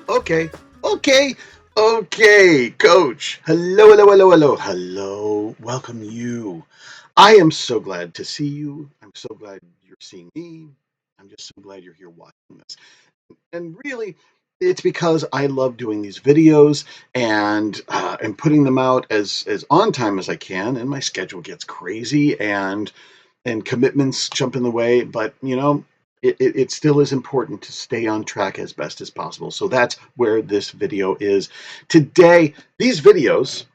Okay, okay, okay, coach. Hello, hello, hello, hello, hello. Welcome you. I am so glad to see you. I'm so glad you're seeing me. I'm just so glad you're here watching this. And really, it's because I love doing these videos and putting them out as on time as I can. And my schedule gets crazy, and commitments jump in the way. But it still is important to stay on track as best as possible. So that's where this video is today. These videos,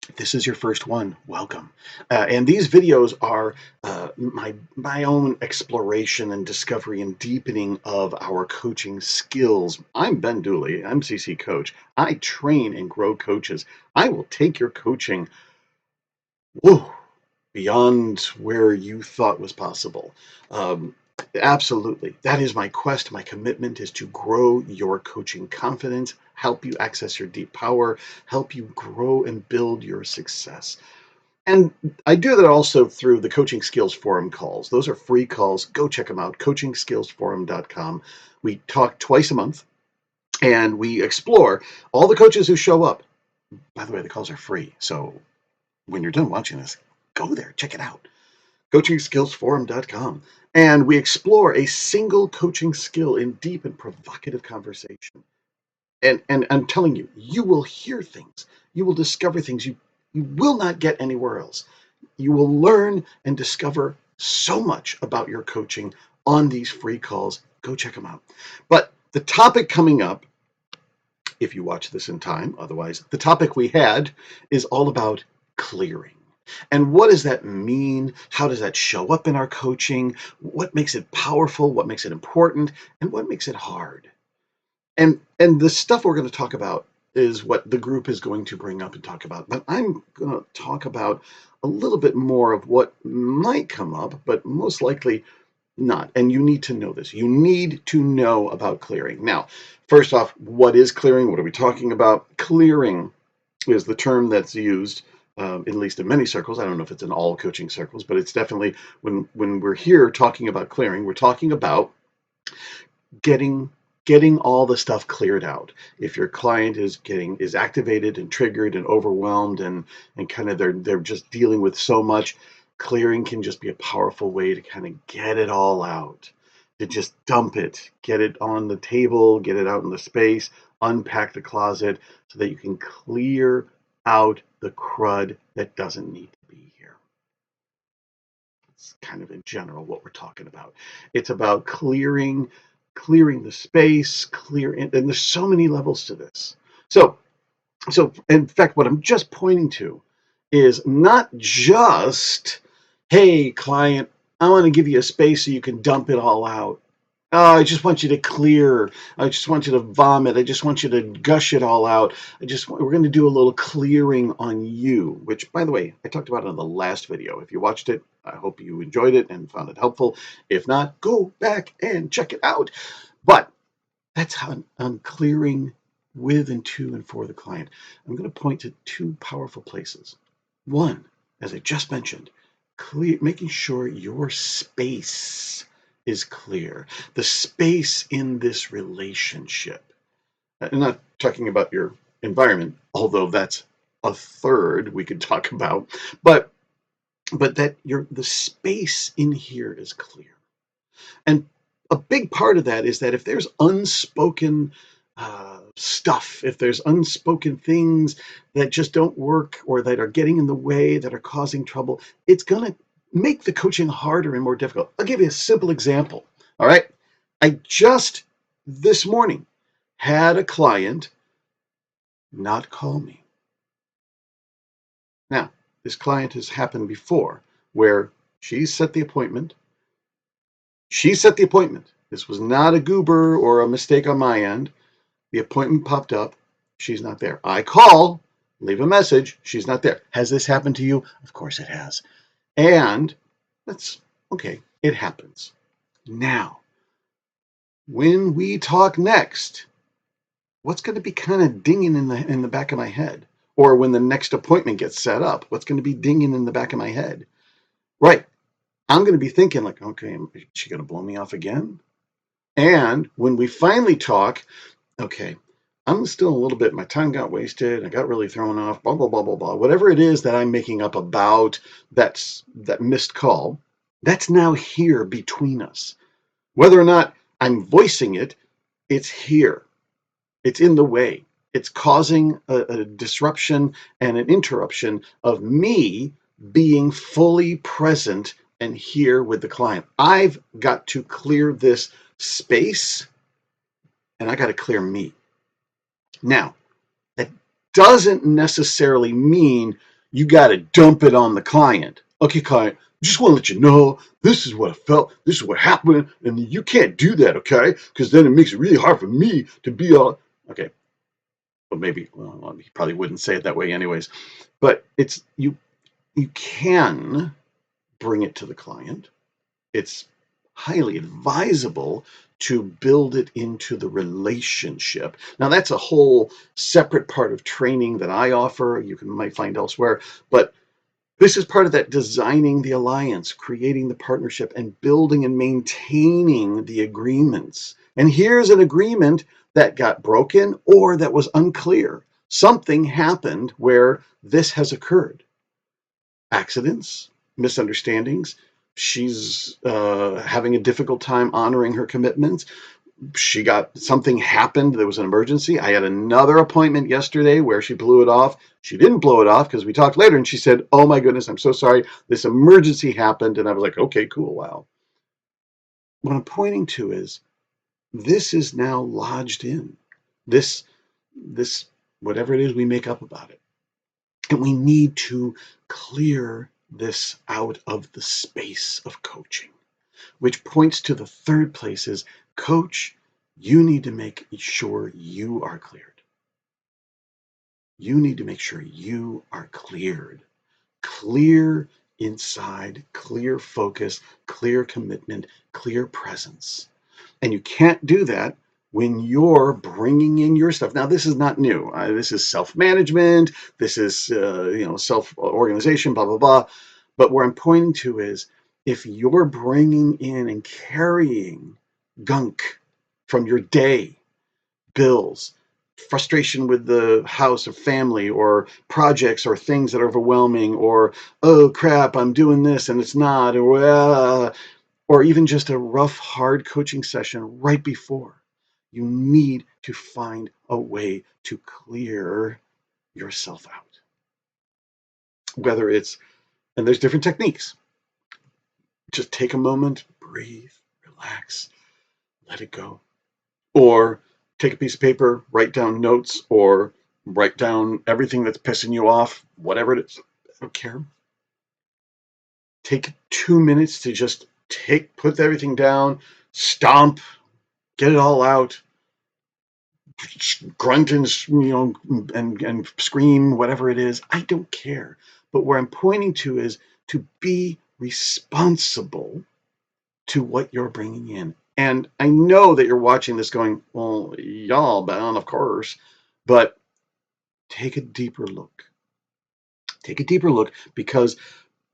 if this is your first one, welcome. And these videos are my own exploration and discovery and deepening of our coaching skills. I'm Ben Dooley, I'm CC Coach. I train and grow coaches. I will take your coaching, woo, beyond where you thought was possible. Um, Absolutely. That is my quest. My commitment is to grow your coaching confidence, help you access your deep power, help you grow and build your success. And I do that also through the Coaching Skills Forum calls. Those are free calls. Go check them out, coachingskillsforum.com. We talk twice a month and we explore all the coaches who show up. By the way, the calls are free. So when you're done watching this, go there, check it out. coachingskillsforum.com. And we explore a single coaching skill in deep and provocative conversation. And I'm telling you, you will hear things. You will discover things you will not get anywhere else. You will learn and discover so much about your coaching on these free calls. Go check them out. But the topic coming up, if you watch this in time, otherwise, the topic we had is all about clearing. And what does that mean? How does that show up in our coaching? What makes it powerful? What makes it important? And what makes it hard? And the stuff we're going to talk about is what the group is going to bring up and talk about. But I'm going to talk about a little bit more of what might come up, but most likely not. And you need to know this. You need to know about clearing. Now, first off, what is clearing? What are we talking about? Clearing is the term that's used, at least in many circles. I don't know if it's in all coaching circles, but it's definitely when we're here talking about clearing, we're talking about getting all the stuff cleared out. If your client is activated and triggered and overwhelmed and kind of they're just dealing with so much, clearing can just be a powerful way to kind of get it all out, to just dump it, get it on the table, get it out in the space, unpack the closet so that you can clear out the crud that doesn't need to be here. It's kind of in general what we're talking about. It's about clearing the space, and there's so many levels to this. So in fact, what I'm just pointing to is not just, hey, client, I want to give you a space so you can dump it all out. Oh, I just want you to clear. I just want you to vomit. I just want you to gush it all out. We're going to do a little clearing on you, which, by the way, I talked about in the last video. If you watched it, I hope you enjoyed it and found it helpful. If not, go back and check it out. But that's how I'm clearing with and to and for the client. I'm going to point to two powerful places. One, as I just mentioned, making sure your space is clear. The space in this relationship. I'm not talking about your environment, although that's a third we could talk about, but that the space in here is clear. And a big part of that is that if there's unspoken stuff, if there's unspoken things that just don't work or that are getting in the way, that are causing trouble, it's going to make the coaching harder and more difficult. I'll give you a simple example. All right. I just this morning had a client not call me. Now, this client has happened before where she set the appointment. She set the appointment. This was not a goober or a mistake on my end. The appointment popped up. She's not there. I call, leave a message. She's not there. Has this happened to you? Of course it has. And that's okay. It happens. Now, when we talk next, what's going to be kind of dinging in the back of my head? Or when the next appointment gets set up, what's going to be dinging in the back of my head? Right. I'm going to be thinking like, okay, is she going to blow me off again? And when we finally talk, okay, I'm still a little bit, my time got wasted. I got really thrown off, blah, blah, blah, blah, blah. Whatever it is that I'm making up about that missed call, that's now here between us. Whether or not I'm voicing it, it's here. It's in the way. It's causing a disruption and an interruption of me being fully present and here with the client. I've got to clear this space and I got to clear me. Now, that doesn't necessarily mean you got to dump it on the client. Okay, client, just want to let you know this is what I felt, this is what happened, and you can't do that, okay? Because then it makes it really hard for me to be all okay. Well, maybe he probably wouldn't say it that way, anyways. But it's you. You can bring it to the client. It's highly advisable to build it into the relationship. Now, that's a whole separate part of training that I offer. You might find elsewhere, but this is part of that designing the alliance, creating the partnership, and building and maintaining the agreements. And here's an agreement that got broken or that was unclear. Something happened where this has occurred. Accidents, misunderstandings. She's having a difficult time honoring her commitments. Something happened. There was an emergency. I had another appointment yesterday where she blew it off. She didn't blow it off because we talked later and she said, "Oh my goodness, I'm so sorry. This emergency happened." And I was like, "Okay, cool. Wow." What I'm pointing to is this is now lodged in this, this, whatever it is we make up about it. And we need to clear this out of the space of coaching, which points to the third place is coach, you need to make sure you are cleared. You need to make sure you are cleared. Clear inside, clear focus, clear commitment, clear presence. And you can't do that when you're bringing in your stuff. Now, this is not new. This is self-management. This is, self-organization, blah, blah, blah. But where I'm pointing to is if you're bringing in and carrying gunk from your day, bills, frustration with the house or family or projects or things that are overwhelming or, oh crap, I'm doing this and it's not, or even just a rough, hard coaching session right before, you need to find a way to clear yourself out. Whether it's, and there's different techniques. Just take a moment, breathe, relax, let it go. Or take a piece of paper, write down notes, or write down everything that's pissing you off, whatever it is. I don't care. Take 2 minutes to just put everything down, stomp, get it all out, grunt and and scream, whatever it is. I don't care. But where I'm pointing to is to be responsible to what you're bringing in. And I know that you're watching this going, well, y'all bound, of course, but take a deeper look. Take a deeper look because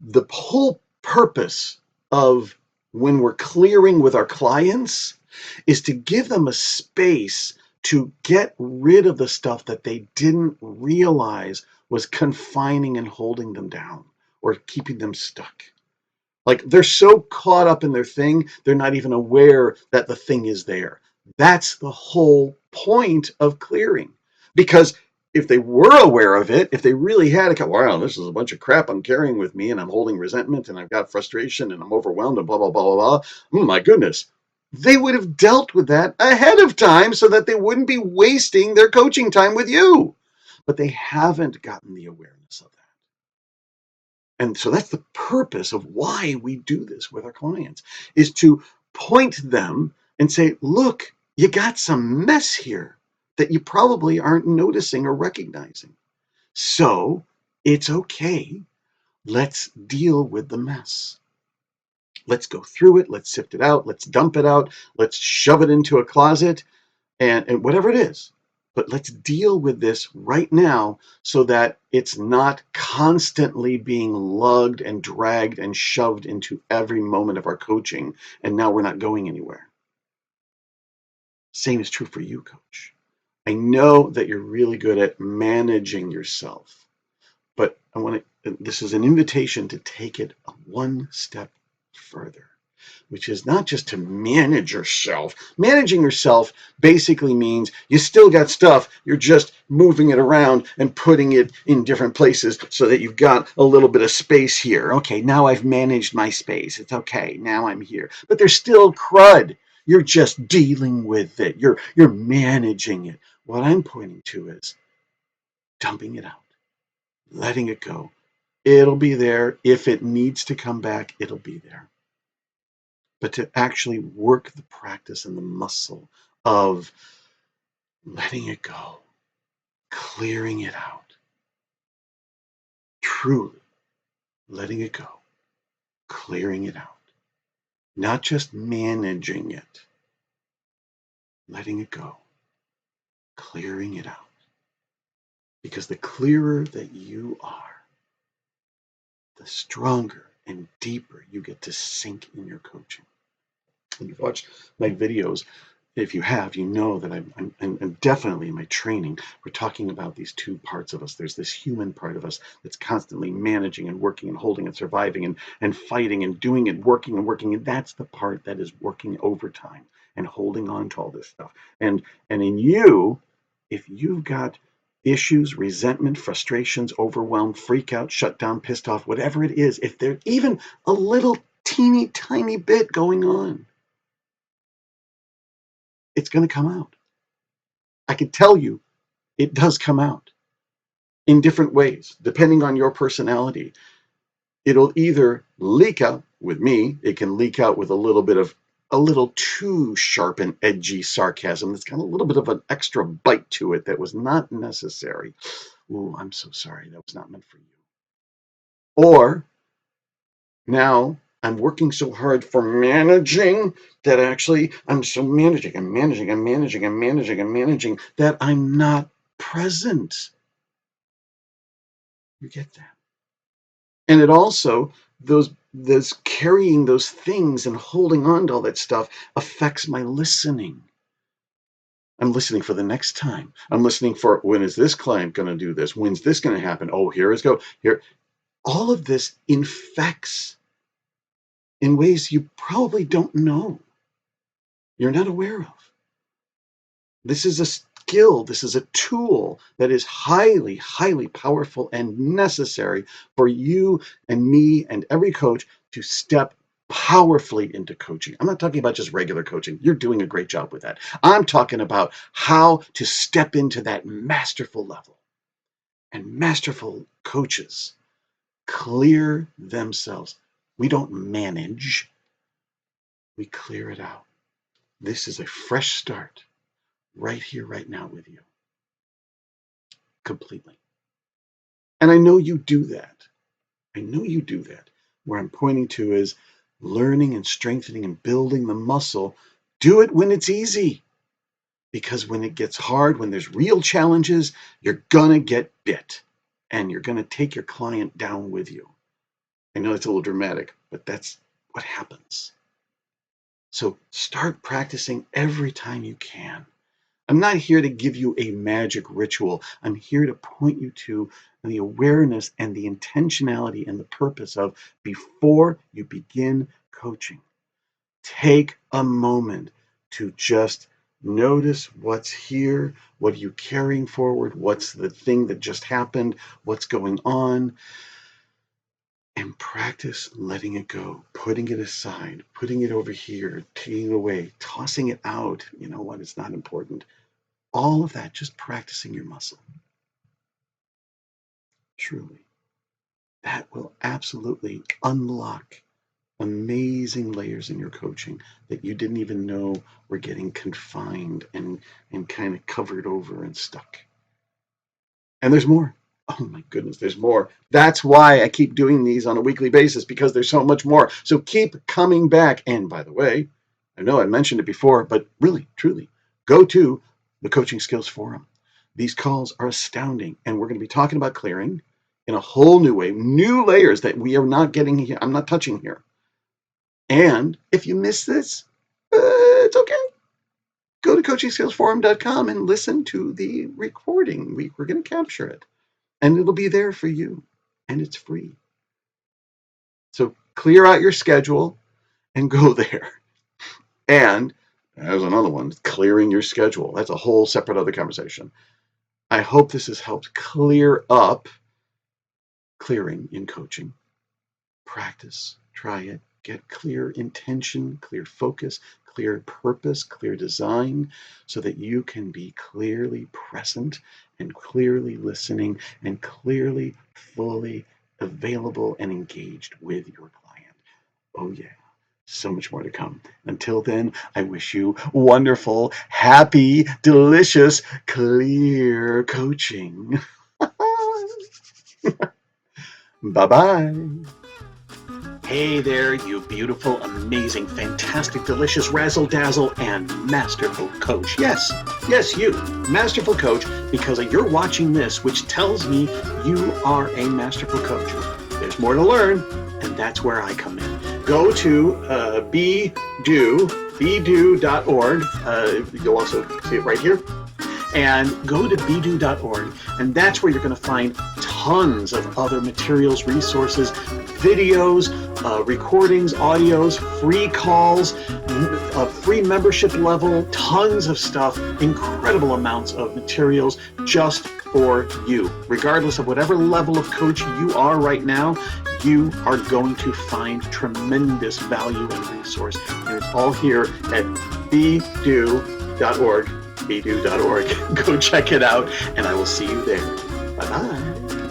the whole purpose of when we're clearing with our clients is to give them a space to get rid of the stuff that they didn't realize was confining and holding them down or keeping them stuck. Like they're so caught up in their thing, they're not even aware that the thing is there. That's the whole point of clearing. Because if they were aware of it, if they really had it, wow, this is a bunch of crap I'm carrying with me and I'm holding resentment and I've got frustration and I'm overwhelmed and blah, blah, blah, blah, blah. Oh my goodness. They would have dealt with that ahead of time so that they wouldn't be wasting their coaching time with you. But they haven't gotten the awareness of that. And so that's the purpose of why we do this with our clients, is to point them and say, look, you got some mess here that you probably aren't noticing or recognizing. So it's okay. Let's deal with the mess. Let's go through it. Let's sift it out. Let's dump it out. Let's shove it into a closet and whatever it is. But let's deal with this right now so that it's not constantly being lugged and dragged and shoved into every moment of our coaching. And now we're not going anywhere. Same is true for you, coach. I know that you're really good at managing yourself, but this is an invitation to take it one step further, which is not just to manage yourself. Managing yourself basically means you still got stuff, you're just moving it around and putting it in different places so that you've got a little bit of space here. Okay, now I've managed my space. It's okay, now I'm here. But there's still crud. You're just dealing with it. You're managing it. What I'm pointing to is dumping it out, letting it go. It'll be there. If it needs to come back, it'll be there. But to actually work the practice and the muscle of letting it go, clearing it out, truly letting it go, clearing it out, not just managing it, letting it go, clearing it out. Because the clearer that you are, the stronger and deeper you get to sink in your coaching. When you've watched my videos, if you have, you know that I'm definitely in my training, we're talking about these two parts of us. There's this human part of us that's constantly managing and working and holding and surviving and fighting and doing and working. And that's the part that is working overtime and holding on to all this stuff. And in you, if you've got issues, resentment, frustrations, overwhelmed, freak out, shut down, pissed off, whatever it is, if there's even a little teeny tiny bit going on, it's going to come out. I can tell you it does come out in different ways, depending on your personality. It'll either leak out with me, it can leak out with a little too sharp and edgy sarcasm that's got a little bit of an extra bite to it that was not necessary. Ooh, I'm so sorry, that was not meant for you. Or now I'm working so hard for managing that actually I'm so managing that I'm not present. You get that? And it also, those carrying those things and holding on to all that stuff affects my listening. I'm listening for the next time. I'm listening for, when is this client going to do this? When's this going to happen? Oh, here is go here. All of this infects in ways you probably don't know. You're not aware of. This is a skill, this is a tool that is highly, highly powerful and necessary for you and me and every coach to step powerfully into coaching. I'm not talking about just regular coaching. You're doing a great job with that. I'm talking about how to step into that masterful level. And masterful coaches clear themselves. We don't manage, we clear it out. This is a fresh start right here, right now with you. Completely. And I know you do that. I know you do that. Where I'm pointing to is learning and strengthening and building the muscle. Do it when it's easy. Because when it gets hard, when there's real challenges, you're going to get bit. And you're going to take your client down with you. I know it's a little dramatic, but that's what happens. So start practicing every time you can. I'm not here to give you a magic ritual. I'm here to point you to the awareness and the intentionality and the purpose of, before you begin coaching, take a moment to just notice what's here, what are you carrying forward, what's the thing that just happened, what's going on, and practice letting it go, putting it aside, putting it over here, taking it away, tossing it out. You know what? It's not important. All of that, just practicing your muscle. Truly, that will absolutely unlock amazing layers in your coaching that you didn't even know were getting confined and kind of covered over and stuck. And there's more. Oh my goodness, there's more. That's why I keep doing these on a weekly basis, because there's so much more. So keep coming back. And by the way, I know I mentioned it before, but really, truly, go to the Coaching Skills Forum. These calls are astounding. And we're going to be talking about clearing in a whole new way, new layers that we are not getting here. I'm not touching here. And if you miss this, it's okay. Go to CoachingSkillsForum.com and listen to the recording. We're going to capture it, and it'll be there for you, and it's free. So clear out your schedule and go there. And there's another one, clearing your schedule. That's a whole separate other conversation. I hope this has helped clear up clearing in coaching. Practice, try it, get clear intention, clear focus, clear purpose, clear design, so that you can be clearly present and clearly listening and clearly, fully available and engaged with your client. Oh yeah, so much more to come. Until then, I wish you wonderful, happy, delicious, clear coaching. Bye-bye. Hey there, you beautiful, amazing, fantastic, delicious, razzle-dazzle, and masterful coach. Yes, you, masterful coach, because you're watching this, which tells me you are a masterful coach. There's more to learn, and that's where I come in. Go to bedo.org. You'll also see it right here. And go to bedo.org, and that's where you're going to find tons of other materials, resources, videos, recordings, audios, free calls, a free membership level, tons of stuff, incredible amounts of materials just for you. Regardless of whatever level of coach you are right now, you are going to find tremendous value and resource. And it's all here at bedo.org. bedo.org. Go check it out, and I will see you there. Bye-bye.